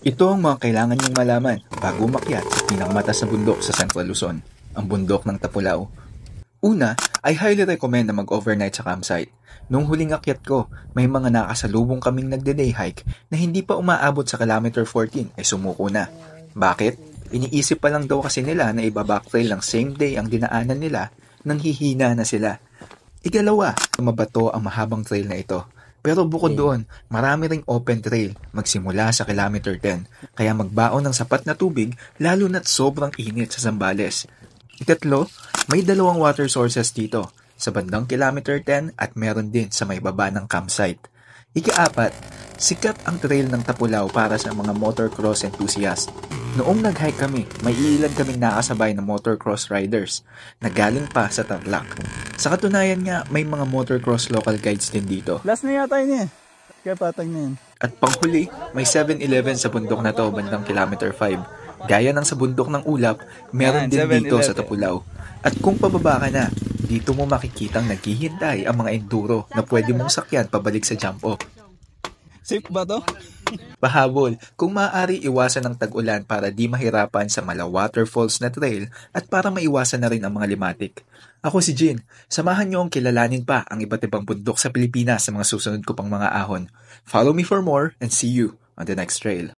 Ito ang mga kailangan niyong malaman bago umakyat sa pinakamataas na bundok sa Central Luzon, ang bundok ng Tapulao. Una, I highly recommend na mag-overnight sa campsite. Nung huling akyat ko, may mga nakasalubong kaming nagde-day hike na hindi pa umaabot sa kilometer 14 ay sumuko na. Bakit? Iniisip pa lang daw kasi nila na iba-backtrail ng same day ang dinaanan nila nang hihina na sila. Ikalawa, mabato ang mahabang trail na ito. Pero bukod doon, marami ring open trail magsimula sa kilometer 10, kaya magbaon ng sapat na tubig lalo na't sobrang init sa Zambales. Ikatlo, may dalawang water sources dito, sa bandang kilometer 10 at meron din sa may baba ng campsite. Ikaapat, sikat ang trail ng Tapulao para sa mga motocross enthusiast. Noong nag-hike kami, may ilan kaming nakasabay na motocross riders na galing pa sa Tarlac. Sa katunayan nga, may mga motocross local guides din dito. Last na yata yun eh. Kaya patag na yun. At panghuli, may 7-Eleven sa bundok na to bandang kilometer 5. Gaya ng sa bundok ng Ulap, meron din dito sa Tapulao. At kung pababa ka na, dito mo makikitang naghihintay ang mga enduro na pwede mong sakyan pabalik sa jump off. Safe ba to? Pahabol, kung maaari iwasan ng tag-ulan para di mahirapan sa mala waterfalls na trail at para maiwasan na rin ang mga limatik. Ako si Jin, samahan niyo ang kilalanin pa ang iba't ibang bundok sa Pilipinas sa mga susunod ko pang mga ahon. Follow me for more and see you on the next trail.